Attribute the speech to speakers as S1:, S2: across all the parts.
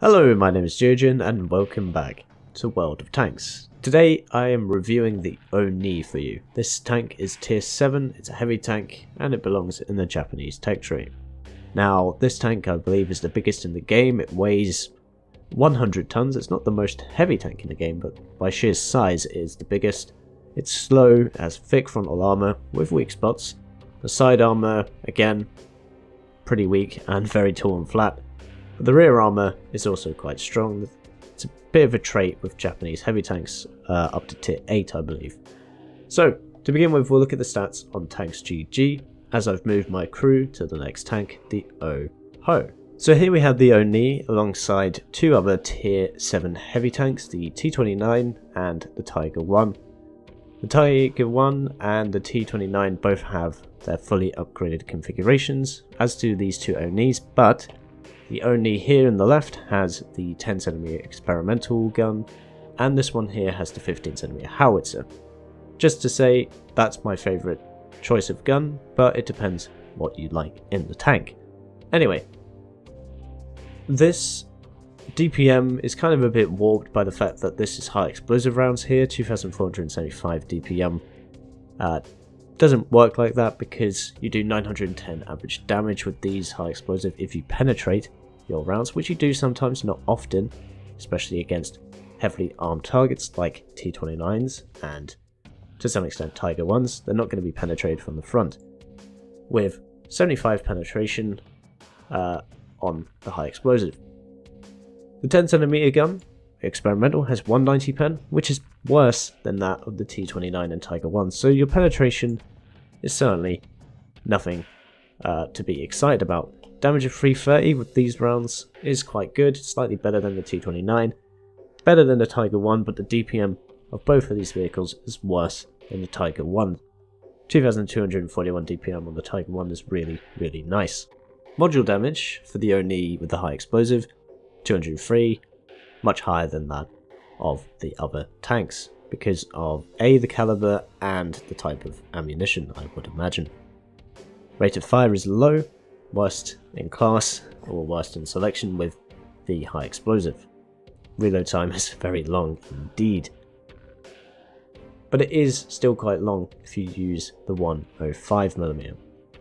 S1: Hello, my name is Geogen and welcome back to World of Tanks. Today I am reviewing the Oni for you. This tank is tier 7, it's a heavy tank and it belongs in the Japanese tech tree. Now this tank I believe is the biggest in the game. It weighs 100 tons. It's not the most heavy tank in the game, but by sheer size it is the biggest. It's slow, has thick frontal armour with weak spots. The side armour, again, pretty weak and very tall and flat. But the rear armour is also quite strong. It's a bit of a trait with Japanese heavy tanks, up to tier 8 I believe. So, to begin with, we'll look at the stats on tanks GG, as I've moved my crew to the next tank, the O-Ho. So here we have the Oni alongside two other tier 7 heavy tanks, the T-29 and the Tiger 1. The Tiger 1 and the T-29 both have their fully upgraded configurations, as do these two Onis, but the Oni here in the left has the 10cm experimental gun, and this one here has the 15cm howitzer. Just to say, that's my favourite choice of gun, but it depends what you like in the tank. Anyway, this DPM is kind of a bit warped by the fact that this is high explosive rounds here, 2475 DPM. Doesn't work like that because you do 910 average damage with these high explosive if you penetrate your rounds, which you do sometimes, not often, especially against heavily armed targets like T-29s and to some extent Tiger 1s. They're not going to be penetrated from the front. With 75 penetration on the high explosive. The 10cm gun, experimental, has 190 pen, which is worse than that of the T-29 and Tiger 1, so your penetration is certainly nothing to be excited about. Damage of 330 with these rounds is quite good, slightly better than the T-29, better than the Tiger 1, but the DPM of both of these vehicles is worse than the Tiger 1. 2241 DPM on the Tiger 1 is really nice. Module damage for the Oni with the high explosive, 203, much higher than that of the other tanks, because of A, the caliber, and the type of ammunition, I would imagine. Rate of fire is low, worst in class, or worst in selection with the high explosive. Reload time is very long indeed. But it is still quite long if you use the 105mm,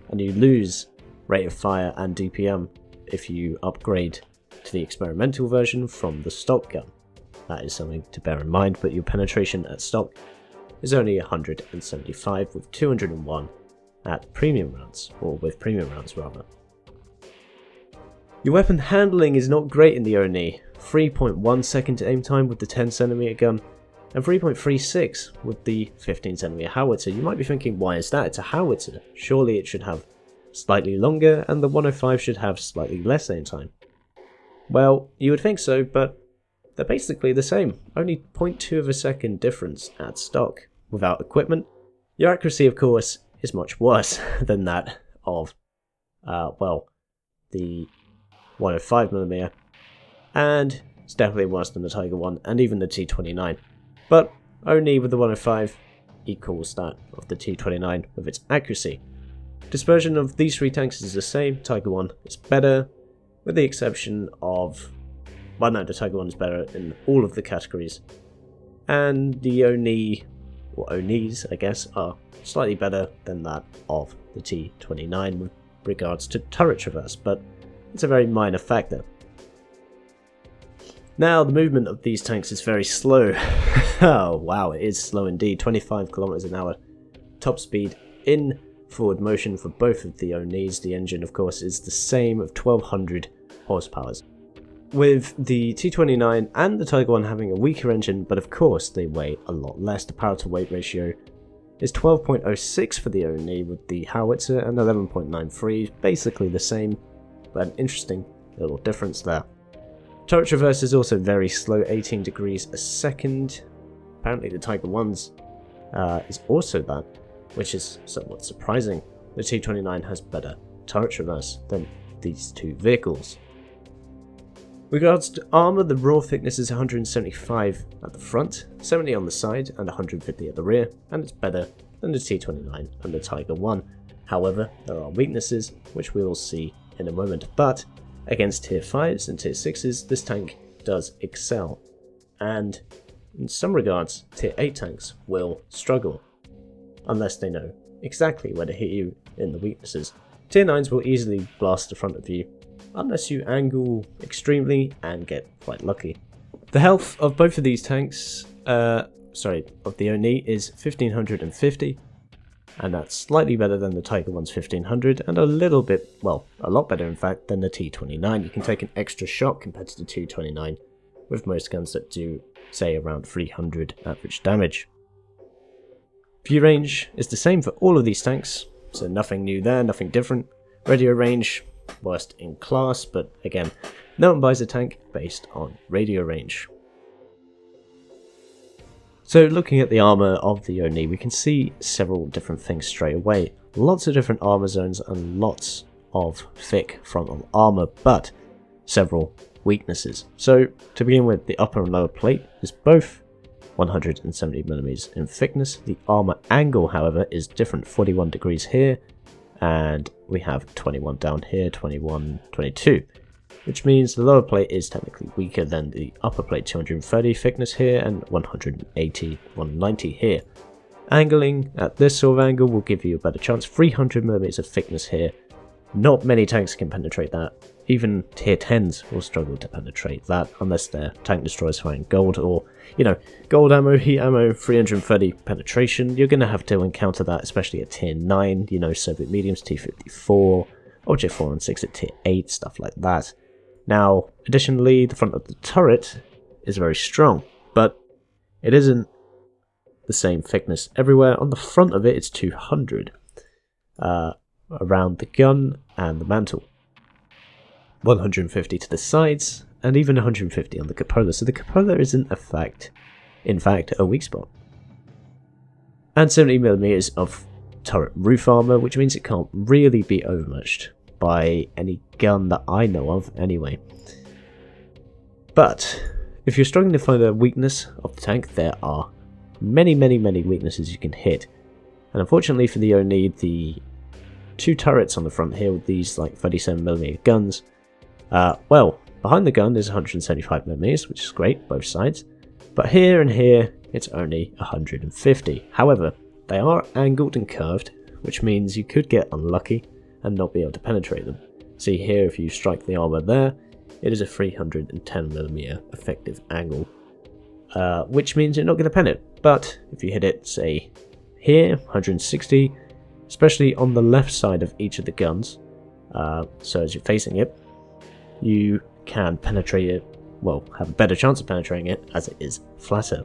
S1: and you lose rate of fire and DPM if you upgrade to the experimental version from the stock gun. That is something to bear in mind, but your penetration at stock is only 175 with 201 at premium rounds, or with premium rounds rather. Your weapon handling is not great in the Oni, 3.1 second aim time with the 10cm gun, and 3.36 with the 15cm howitzer. You might be thinking, why is that? It's a howitzer. Surely it should have slightly longer, and the 105 should have slightly less aim time. Well, you would think so, but they're basically the same. Only 0.2 of a second difference at stock. Without equipment, your accuracy, of course, is much worse than that of, well, the 105mm, and it's definitely worse than the Tiger 1 and even the T-29. But only with the 105 equals that of the T-29 with its accuracy. Dispersion of these three tanks is the same. Tiger 1 is better, with the exception of, well no, the Tiger 1 is better in all of the categories, and the Oni, or Onis I guess, are slightly better than that of the T-29 with regards to turret traverse, but it's a very minor factor. Now the movement of these tanks is very slow. Oh wow, it is slow indeed, 25 km an hour top speed in forward motion for both of the Onis. The engine of course is the same of 1200 horsepower. With the T-29 and the Tiger 1 having a weaker engine, but of course they weigh a lot less. The power to weight ratio is 12.06 for the Oni with the howitzer and 11.93, basically the same, but an interesting little difference there. Turret traverse is also very slow, 18 degrees a second. Apparently the Tiger 1's is also that, which is somewhat surprising. The T-29 has better turret traverse than these two vehicles. With regards to armour, the raw thickness is 175 at the front, 70 on the side and 150 at the rear, and it's better than the T-29 and the Tiger 1. However, there are weaknesses, which we will see in a moment, but Against tier 5s and tier 6s, this tank does excel, and in some regards, tier 8 tanks will struggle, unless they know exactly where to hit you in the weaknesses. Tier 9s will easily blast the front of you, unless you angle extremely and get quite lucky. The health of both of these tanks, of the Oni, is 1550, and that's slightly better than the Tiger one's 1500, and a little bit, well, a lot better in fact, than the T29. You can take an extra shot compared to the T29, with most guns that do, say, around 300 average damage. View range is the same for all of these tanks, so nothing new there, nothing different. Radio range, worst in class, but again, no one buys a tank based on radio range. So looking at the armour of the Oni, we can see several different things straight away. Lots of different armour zones and lots of thick frontal armour, but several weaknesses. So to begin with, the upper and lower plate is both 170mm in thickness. The armour angle, however, is different, 41 degrees here, and we have 21 down here, 21, 22. Which means the lower plate is technically weaker than the upper plate, 230 thickness here and 180, 190 here. Angling at this sort of angle will give you a better chance, 300mm of thickness here. Not many tanks can penetrate that. Even tier 10s will struggle to penetrate that unless their tank destroyers firing gold or, you know, gold ammo, heat ammo, 330 penetration. You're going to have to encounter that, especially at tier 9, you know, Soviet mediums, T54, Object 4 and 6 at tier 8, stuff like that. Now, additionally, the front of the turret is very strong, but it isn't the same thickness everywhere. On the front of it, it's 200 around the gun and the mantle. 150 to the sides, and even 150 on the cupola. So the cupola is in fact a weak spot. And 70mm of turret roof armor, which means it can't really be overmatched by any gun that I know of anyway. But if you're struggling to find a weakness of the tank, there are many weaknesses you can hit. And unfortunately for the Oni, the two turrets on the front here with these like 37mm guns, well, behind the gun is 175mm, which is great, both sides. But here and here, it's only 150. However, they are angled and curved, which means you could get unlucky and not be able to penetrate them. See here, if you strike the armor there, it is a 310mm effective angle, which means you're not going to pen it. But if you hit it, say here, 160, especially on the left side of each of the guns, so as you're facing it, you can penetrate it, well, have a better chance of penetrating it as it is flatter.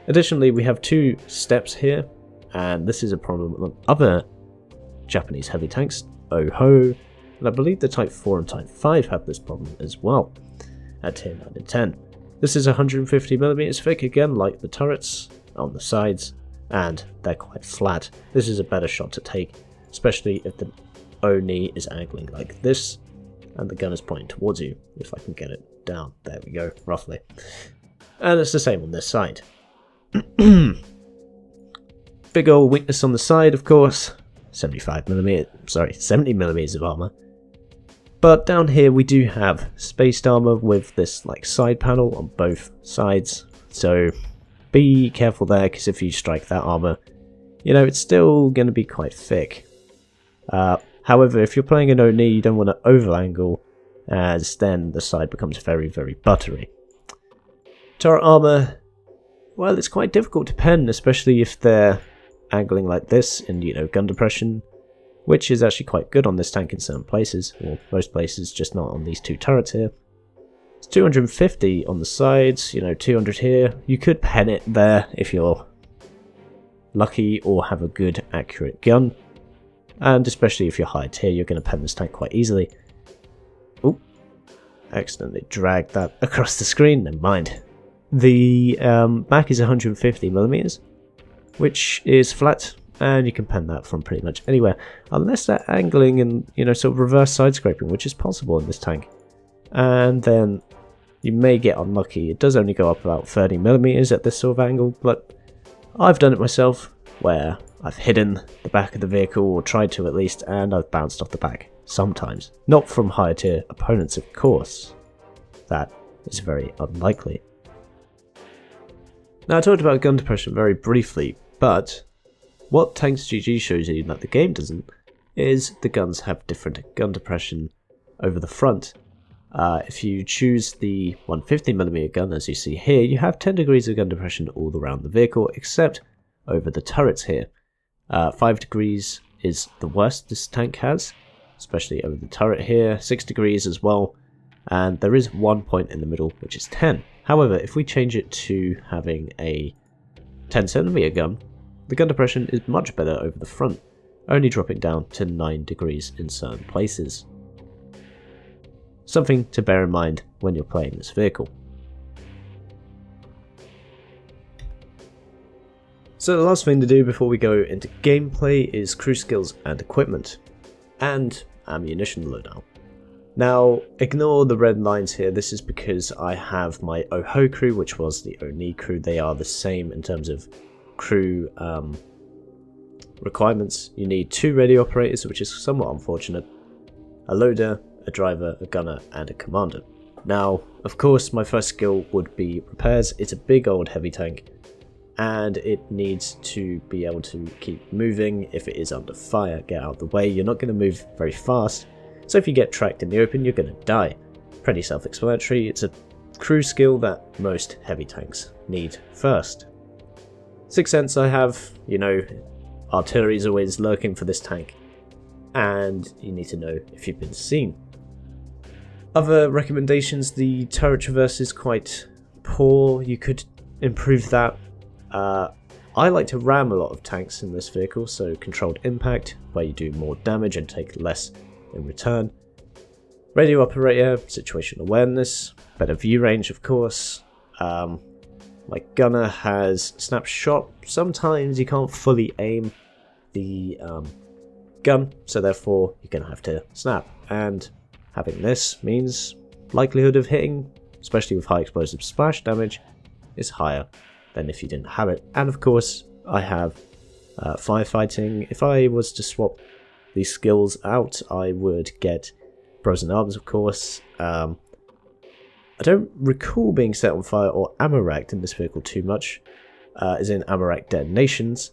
S1: Additionally, we have two steps here, and this is a problem with other Japanese heavy tanks, Oho, and I believe the Type 4 and Type 5 have this problem as well at tier 9 and 10. This is 150mm thick, again like the turrets on the sides, and they're quite flat. This is a better shot to take, especially if the Oni is angling like this and the gun is pointing towards you. If I can get it down, there we go, roughly. And it's the same on this side. Big old weakness on the side, of course, 70mm of armor. But down here we do have spaced armor with this like side panel on both sides, so be careful there, because if you strike that armor, you know, it's still going to be quite thick. However, if you're playing an Oni, you don't want to over angle, as then the side becomes very buttery. Turret armor, well, it's quite difficult to pen, especially if they're angling like this in, you know, gun depression, which is actually quite good on this tank in certain places, or most places, just not on these two turrets here. It's 250 on the sides, you know, 200 here. You could pen it there if you're lucky or have a good accurate gun, and especially if you're high tier, you're going to pen this tank quite easily. Oop, accidentally dragged that across the screen, never mind. The back is 150mm, which is flat, and you can pen that from pretty much anywhere, unless they're angling and, you know, sort of reverse side scraping, which is possible in this tank. And then you may get unlucky. It does only go up about 30mm at this sort of angle, but I've done it myself, where I've hidden the back of the vehicle, or tried to at least, and I've bounced off the back sometimes. Not from higher tier opponents, of course. That is very unlikely. Now, I talked about gun depression very briefly, but what Tanks GG shows you that the game doesn't is the guns have different gun depression over the front. If you choose the 150mm gun, as you see here, you have 10 degrees of gun depression all around the vehicle, except over the turrets here. 5 degrees is the worst this tank has, especially over the turret here, 6 degrees as well, and there is 1 point in the middle, which is 10. However, if we change it to having a 10cm gun, the gun depression is much better over the front, only dropping down to 9 degrees in certain places. Something to bear in mind when you're playing this vehicle. So the last thing to do before we go into gameplay is crew skills and equipment, and ammunition loadout. Now, ignore the red lines here. This is because I have my OHO crew, which was the ONI crew. They are the same in terms of crew requirements. You need 2 radio operators, which is somewhat unfortunate, a loader, a driver, a gunner, and a commander. Now, of course, my first skill would be repairs. It's a big old heavy tank, and it needs to be able to keep moving if it is under fire. Get out of the way. You're not going to move very fast, so if you get tracked in the open, you're going to die. Pretty self-explanatory. It's a crew skill that most heavy tanks need first. Sixth sense I have, you know, artillery is always lurking for this tank, and you need to know if you've been seen. Other recommendations, the turret traverse is quite poor. You could improve that. I like to ram a lot of tanks in this vehicle, so controlled impact, where you do more damage and take less in return. Radio operator, situational awareness, better view range of course. My gunner has snapshot. Sometimes you can't fully aim the gun, so therefore you're going to have to snap, and having this means likelihood of hitting, especially with high explosive splash damage, is higher than if you didn't have it. And of course I have firefighting. If I was to swap these skills out, I would get Bros in Arms, of course. I don't recall being set on fire or ammo racked in this vehicle too much, as in ammo rack detonations.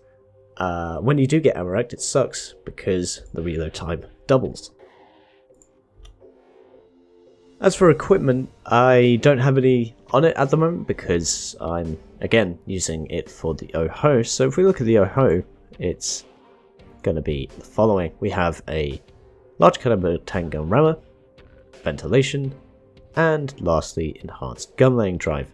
S1: When you do get ammo racked, it sucks because the reload time doubles. As for equipment, I don't have any on it at the moment because I'm, again, using it for the OHO. So if we look at the OHO, it's going to be the following. We have a large caliber tank gun rammer, ventilation, and lastly, enhanced gun laying drive.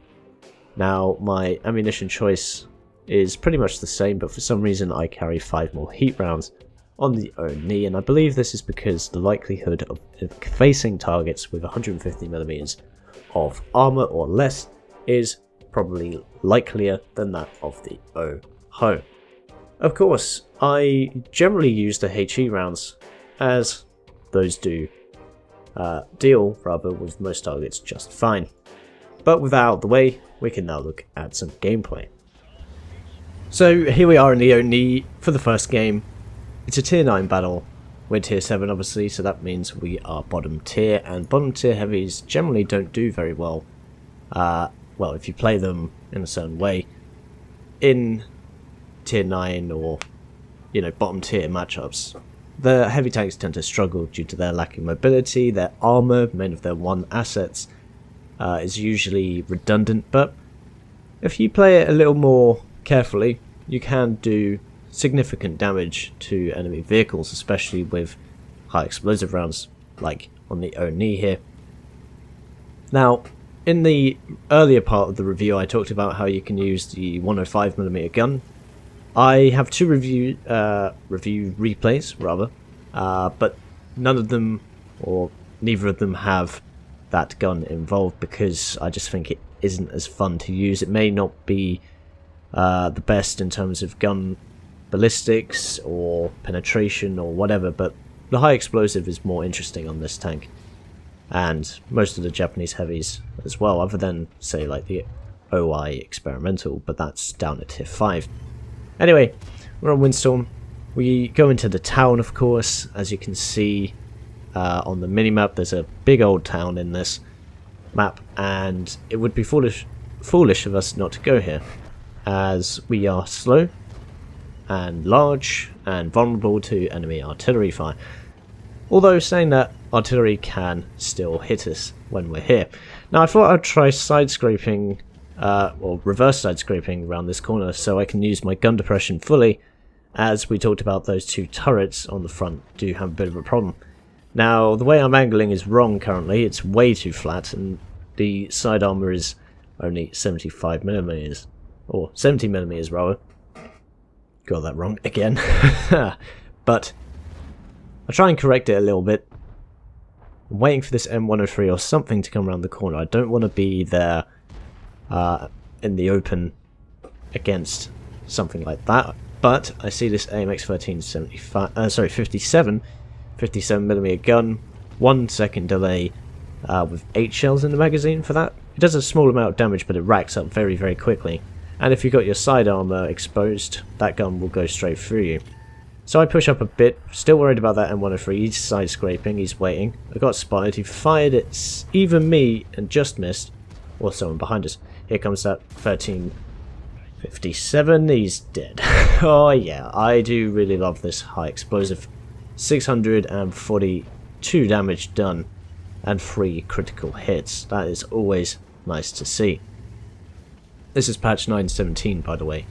S1: Now, my ammunition choice is pretty much the same, but for some reason I carry 5 more heat rounds on the ONI, and I believe this is because the likelihood of facing targets with 150mm of armor or less is probably likelier than that of the OHO. Of course, I generally use the HE rounds, as those do deal with most targets just fine. But with that out of the way, we can now look at some gameplay. So here we are in the ONI for the first game. It's a tier 9 battle. We're tier 7 obviously, so that means we are bottom tier, and bottom tier heavies generally don't do very well. Well, if you play them in a certain way in tier 9 or, you know, bottom tier matchups. The heavy tanks tend to struggle due to their lacking mobility. Their armor, main of their 1 assets, is usually redundant, but if you play it a little more carefully, you can do significant damage to enemy vehicles, especially with high explosive rounds like on the ONI here. Now, in the earlier part of the review I talked about how you can use the 105mm gun. I have 2 review replays rather, but none of them, or neither of them, have that gun involved because I just think it isn't as fun to use. It may not be the best in terms of gun ballistics or penetration or whatever, but the high explosive is more interesting on this tank, and most of the Japanese heavies as well, other than say like the OI experimental, but that's down at tier 5. Anyway, we're on Windstorm. We go into the town, of course, as you can see. on the minimap. There's a big old town in this map, and it would be foolish of us not to go here, as we are slow and large and vulnerable to enemy artillery fire. Although saying that, artillery can still hit us when we're here. Now I thought I'd try side scraping, or reverse side scraping around this corner so I can use my gun depression fully, as we talked about those two turrets on the front do have a bit of a problem. Now the way I'm angling is wrong currently, it's way too flat, and the side armor is only 75mm, or 70mm rather. Got that wrong again. But I'll try and correct it a little bit. I'm waiting for this M103 or something to come around the corner. I don't want to be there in the open against something like that. But I see this AMX 57mm gun, 1 second delay with 8 shells in the magazine for that. It does a small amount of damage, but it racks up very, very quickly. And if you've got your side armor exposed, that gun will go straight through you. So I push up a bit, still worried about that M103, he's side scraping, he's waiting. I got spotted, he fired at either me and just missed, or someone behind us. Here comes that 1357, he's dead. Oh yeah, I do really love this high explosive. 642 damage done, and 3 critical hits. That is always nice to see. This is patch 9.17 by the way,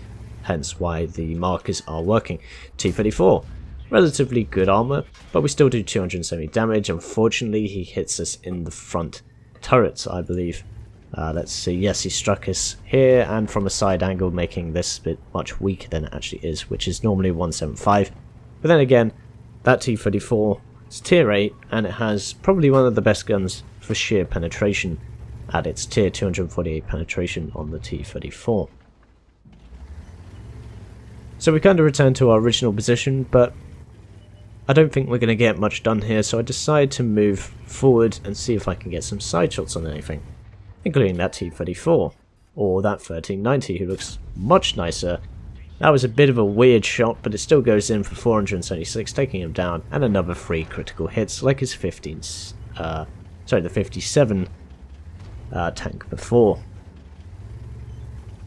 S1: hence why the markers are working. T-34, relatively good armor, but we still do 270 damage. Unfortunately, he hits us in the front turrets, I believe. Let's see, yes, he struck us here and from a side angle, making this bit much weaker than it actually is, which is normally 175. But then again, that T-34 is tier 8, and it has probably one of the best guns for sheer penetration at its tier 248 penetration on the T-34. So we kind of return to our original position, but I don't think we're going to get much done here, so I decide to move forward and see if I can get some side shots on anything, including that T-34, or that 1390, who looks much nicer. That was a bit of a weird shot, but it still goes in for 476, taking him down, and another 3 critical hits, like his the 57 tank before.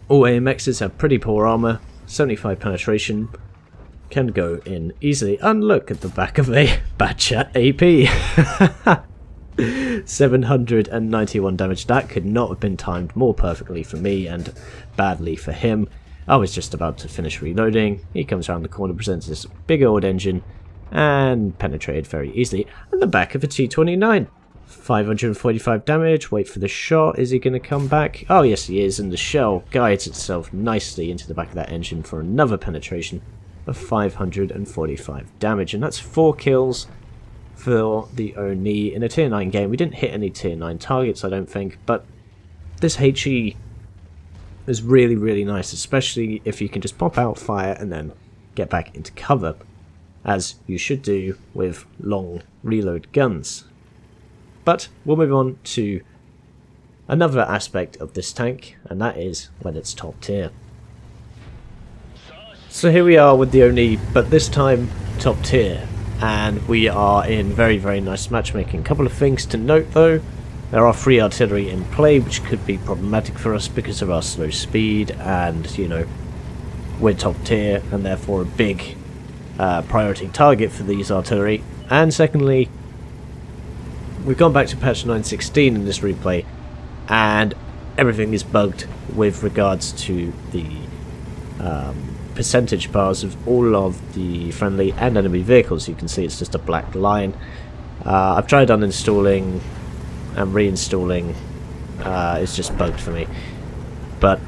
S1: All AMXs have pretty poor armor, 75 penetration, can go in easily, and look at the back of a Batchat AP. 791 damage. That could not have been timed more perfectly for me and badly for him. I was just about to finish reloading. He comes around the corner, presents this big old engine, and penetrated very easily. And the back of a T-29. 545 damage. Wait for the shot. Is he going to come back? Oh yes he is, and the shell guides itself nicely into the back of that engine for another penetration of 545 damage. And that's 4 kills for the Oni in a tier 9 game. We didn't hit any tier 9 targets, I don't think, but this HE is really, really nice, especially if you can just pop out, fire, and then get back into cover, as you should do with long reload guns. But we'll move on to another aspect of this tank, and that is when it's top tier. So here we are with the Oni, but this time top tier, and we are in very, very nice matchmaking. Couple of things to note though. There are free artillery in play, which could be problematic for us because of our slow speed, and you know, we're top tier and therefore a big priority target for these artillery. And secondly, we've gone back to patch 9.16 in this replay, and everything is bugged with regards to the percentage bars of all of the friendly and enemy vehicles. You can see it's just a black line. I've tried uninstalling and reinstalling. It's just bugged for me, but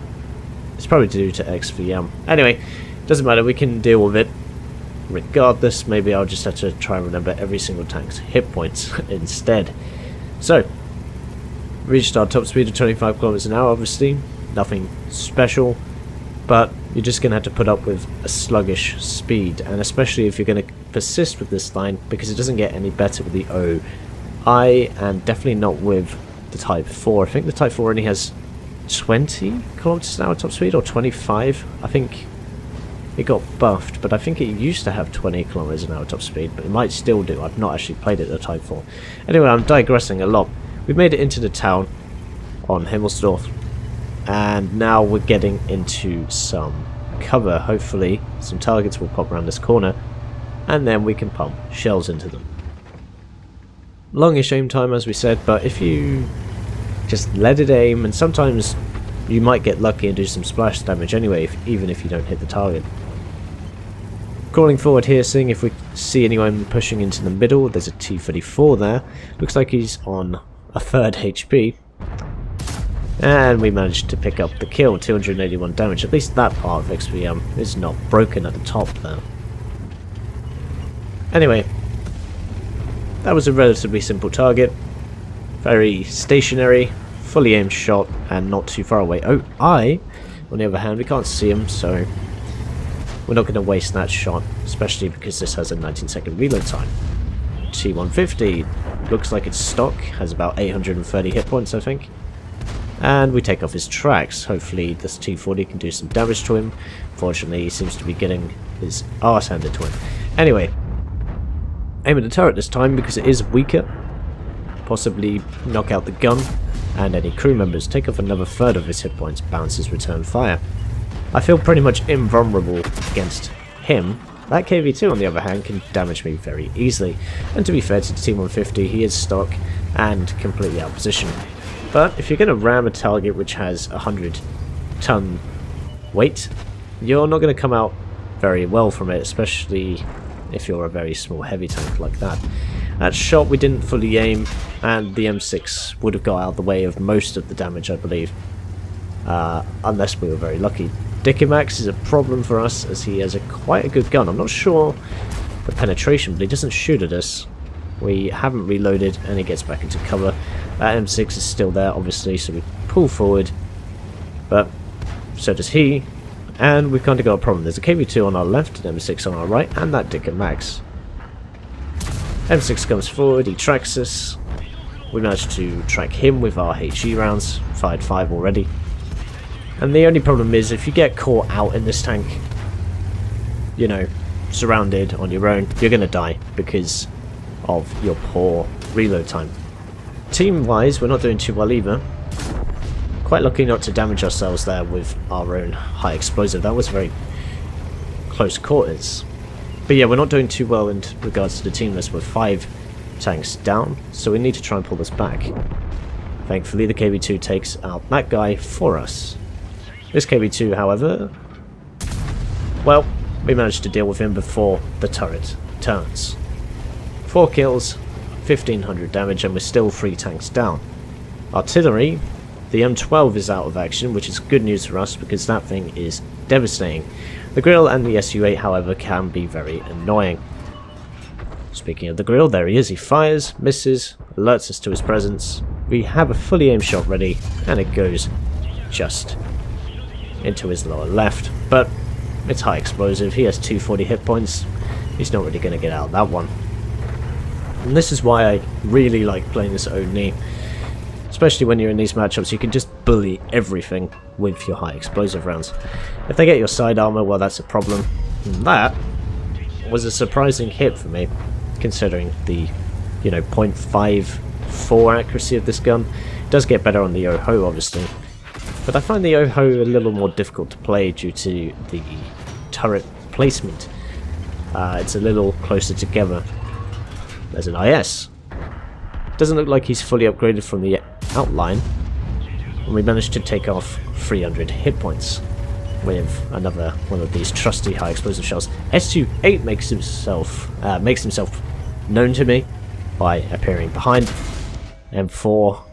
S1: it's probably due to XVM. Anyway, doesn't matter, we can deal with it regardless. Maybe I'll just have to try and remember every single tank's hit points instead. So, reached our top speed of 25 kilometers an hour, obviously, nothing special, but you're just going to have to put up with a sluggish speed, and especially if you're going to persist with this line, because it doesn't get any better with the O. I am definitely not with the Type 4. I think the Type 4 only has 20 kilometers an hour top speed, or 25. I think it got buffed, but I think it used to have 20 kilometers an hour top speed, but it might still do. I've not actually played it at Titanfall. Anyway, I'm digressing a lot. We've made it into the town on Himmelsdorf, and now we're getting into some cover. Hopefully some targets will pop around this corner, and then we can pump shells into them. Longish aim time, as we said, but if you just let it aim, and sometimes you might get lucky and do some splash damage anyway, even if you don't hit the target. Crawling forward here, seeing if we see anyone pushing into the middle. There's a T-34 there. Looks like he's on a third HP. And we managed to pick up the kill, 281 damage. At least that part of XPM is not broken at the top there. Anyway, that was a relatively simple target. Very stationary, fully aimed shot, and not too far away. Oh, on the other hand, we can't see him, so we're not going to waste that shot, especially because this has a 19-second reload time. T-150 looks like it's stock, has about 830 hit points, I think. And we take off his tracks. Hopefully this T-40 can do some damage to him. Fortunately, he seems to be getting his arse handed to him. Anyway, aim at the turret this time because it is weaker. Possibly knock out the gun and any crew members. Take off another third of his hit points. Bounces return fire. I feel pretty much invulnerable against him. That KV-2 on the other hand can damage me very easily. And to be fair to the T-150, he is stock and completely out of position. But if you're going to ram a target which has a 100-ton weight, you're not going to come out very well from it, especially if you're a very small heavy tank like that. That shot we didn't fully aim, and the M6 would have got out of the way of most of the damage, I believe. Unless we were very lucky. Dickimax is a problem for us, as he has quite a good gun. I'm not sure the penetration, but he doesn't shoot at us. We haven't reloaded, and he gets back into cover. That M6 is still there, obviously, so we pull forward. But so does he. And we've kind of got a problem. There's a KV-2 on our left, an M6 on our right, and that Dickimax. M6 comes forward, he tracks us. We managed to track him with our HE rounds. Fired 5 already. And the only problem is, if you get caught out in this tank, you know, surrounded on your own, you're going to die because of your poor reload time. Team-wise, we're not doing too well either. Quite lucky not to damage ourselves there with our own high explosive. That was very close quarters. But yeah, we're not doing too well in regards to the team list. We're 5 tanks down, so we need to try and pull this back. Thankfully, the KV-2 takes out that guy for us. This KV-2, however, well, we managed to deal with him before the turret turns. 4 kills, 1500 damage, and we're still 3 tanks down. Artillery, the M12 is out of action, which is good news for us because that thing is devastating. The grill and the SU-8, however, can be very annoying. Speaking of the grill, there he is. He fires, misses, alerts us to his presence. We have a fully aimed shot ready, and it goes just into his lower left. But it's high explosive. He has 240 hit points. He's not really going to get out of that one. And this is why I really like playing this ONI. Especially when you're in these matchups, you can just bully everything with your high explosive rounds. If they get your side armor, well, that's a problem. And that was a surprising hit for me, considering the, you know, 0.54 accuracy of this gun. It does get better on the OHO, obviously. But I find the OHO a little more difficult to play due to the turret placement. It's a little closer together. There's an IS. Doesn't look like he's fully upgraded from the outline. And we managed to take off 300 hit points with another one of these trusty high explosive shells. SU-8 makes himself known to me by appearing behind. M4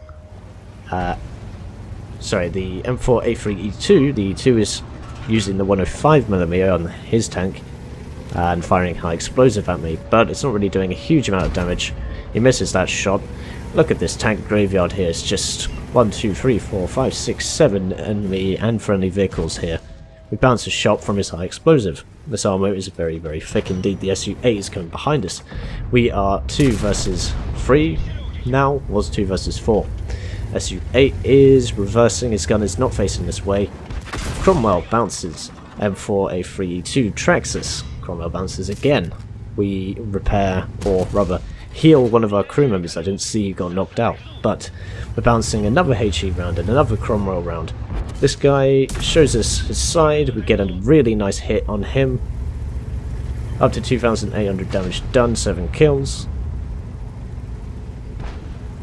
S1: the M4A3E2, the E2 is using the 105mm on his tank and firing high explosive at me, but it's not really doing a huge amount of damage. He misses that shot. Look at this tank graveyard here. It's just 1, 2, 3, 4, 5, 6, 7 enemy and friendly vehicles here. We bounce a shot from his high explosive. This armor is very, very thick indeed. The SU-8 is coming behind us. We are 2 versus 3 now, was 2 versus 4. SU-8 is reversing. His gun is not facing this way. Cromwell bounces And for a 3-2 Traxxas, Cromwell bounces again. We repair, or rather heal one of our crew members. I didn't see he got knocked out, but we're bouncing another HE round and another Cromwell round. This guy shows us his side, we get a really nice hit on him. Up to 2,800 damage done, 7 kills.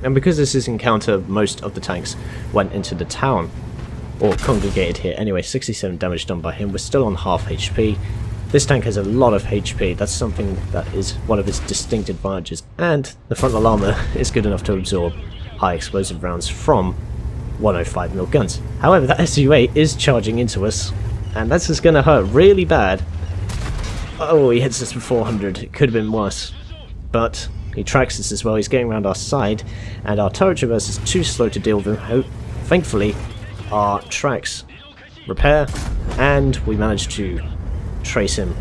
S1: And because this is encounter, most of the tanks went into the town, or congregated here. Anyway, 67 damage done by him, we're still on half HP. This tank has a lot of HP, that's something that is one of its distinct advantages, and the frontal armor is good enough to absorb high explosive rounds from 105mm guns. However, that SU-8 is charging into us, and that's just going to hurt really bad. Oh, he hits us for 400, it could have been worse. But he tracks us as well, he's getting around our side, and our turret traverse is too slow to deal with him. Thankfully, our tracks repair, and we manage to trace him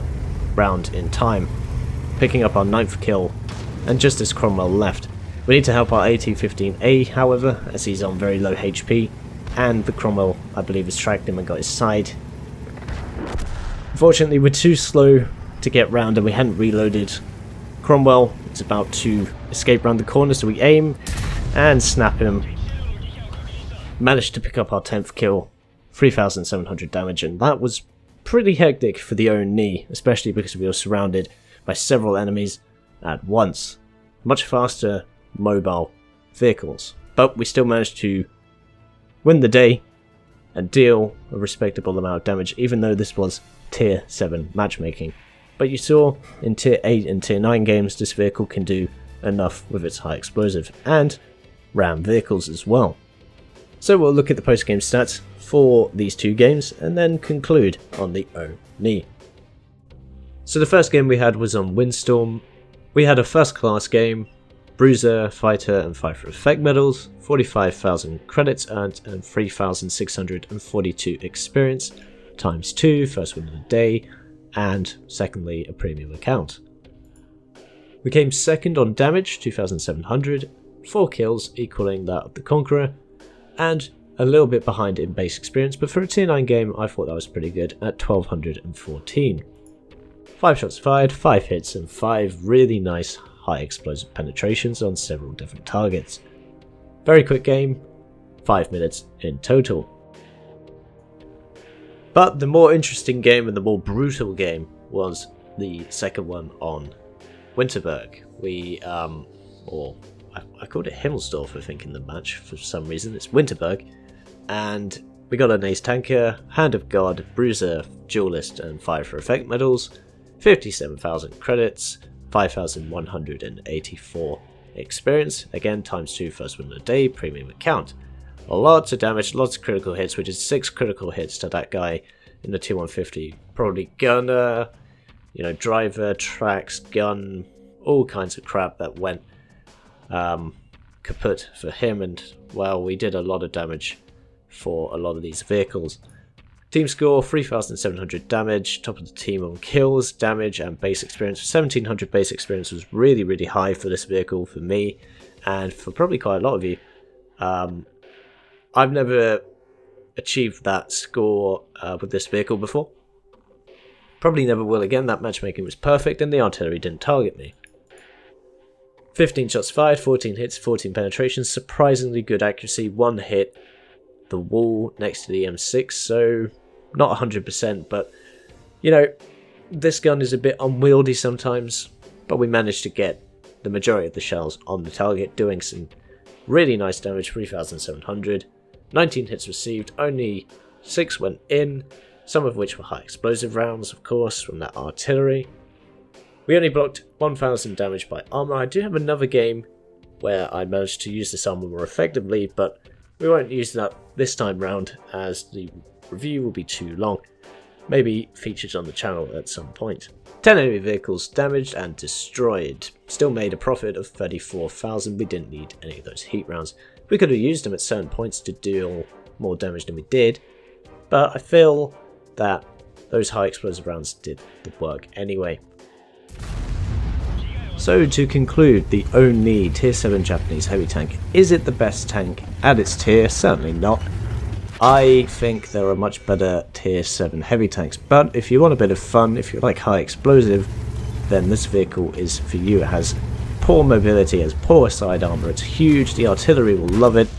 S1: round in time, picking up our 9th kill, and just as Cromwell left. We need to help our AT-15A, however, as he's on very low HP, and the Cromwell, I believe, has tracked him and got his side. Unfortunately, we're too slow to get round, and we hadn't reloaded. Cromwell is about to escape round the corner, so we aim and snap him. Managed to pick up our 10th kill, 3,700 damage, and that was pretty hectic for the own knee, especially because we were surrounded by several enemies at once. Much faster mobile vehicles, but we still managed to win the day and deal a respectable amount of damage, even though this was tier 7 matchmaking. But you saw in tier 8 and tier 9 games this vehicle can do enough with its high explosive and ram vehicles as well. So we'll look at the post-game stats for these two games and then conclude on the Oni. So the first game we had was on Windstorm. We had a first class game, Bruiser, Fighter and Fighter Effect medals, 45,000 credits earned and 3,642 experience, times 2, first win of the day, and secondly a premium account. We came second on damage, 2,700, 4 kills equaling that of the Conqueror, and a little bit behind in base experience, but for a tier 9 game I thought that was pretty good at 1,214. 5 shots fired, 5 hits and 5 really nice high explosive penetrations on several different targets. Very quick game, 5 minutes in total. But the more interesting game and the more brutal game was the second one on Winterberg. I called it Himmelsdorf, I think, in the match for some reason. It's Winterberg. And we got an Ace Tanker, Hand of God, Bruiser, Duelist, and Fighter Effect medals, 57,000 credits, 5,184 experience, again times 2 first win of the day, premium account. Lots of damage, lots of critical hits, which is 6 critical hits to that guy in the T150. Probably gunner, driver, tracks, gun, all kinds of crap that went kaput for him, and well, we did a lot of damage for a lot of these vehicles. Team score 3,700 damage, top of the team on kills, damage and base experience. 1,700 base experience was really, really high for this vehicle for me, and for probably quite a lot of you. I've never achieved that score with this vehicle before. Probably never will again. That matchmaking was perfect and the artillery didn't target me. 15 shots fired, 14 hits, 14 penetrations, surprisingly good accuracy, 1 hit the wall next to the M6, so not 100%, but this gun is a bit unwieldy sometimes, but we managed to get the majority of the shells on the target, doing some really nice damage, 3,700, 19 hits received, only 6 went in, some of which were high explosive rounds, of course, from that artillery. We only blocked 1,000 damage by armor. I do have another game where I managed to use this armor more effectively, but we won't use that this time round as the review will be too long. Maybe featured on the channel at some point. 10 enemy vehicles damaged and destroyed. Still made a profit of 34,000. We didn't need any of those heat rounds. We could have used them at certain points to deal more damage than we did, but I feel that those high explosive rounds did the work anyway. So to conclude, the Oni Tier 7 Japanese heavy tank. Is it the best tank at its tier? Certainly not. I think there are much better tier 7 heavy tanks, but if you want a bit of fun, if you like high explosive, then this vehicle is for you. It has poor mobility, it has poor side armor, it's huge, the artillery will love it,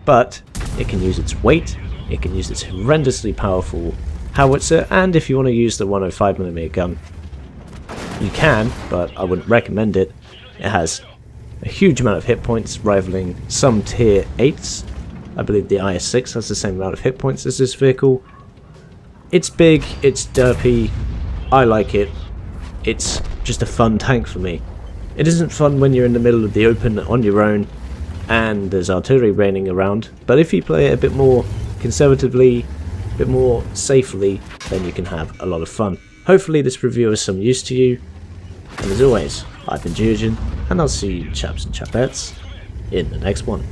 S1: but it can use its weight, it can use its horrendously powerful howitzer, and if you want to use the 105mm gun, you can, but I wouldn't recommend it. It has a huge amount of hit points, rivaling some tier 8s. I believe the IS-6 has the same amount of hit points as this vehicle. It's big, it's derpy, I like it. It's just a fun tank for me. It isn't fun when you're in the middle of the open on your own and there's artillery raining around, but if you play it a bit more conservatively, a bit more safely, then you can have a lot of fun. Hopefully this review is some use to you, and as always, I've been Geogen, and I'll see you chaps and chapettes in the next one.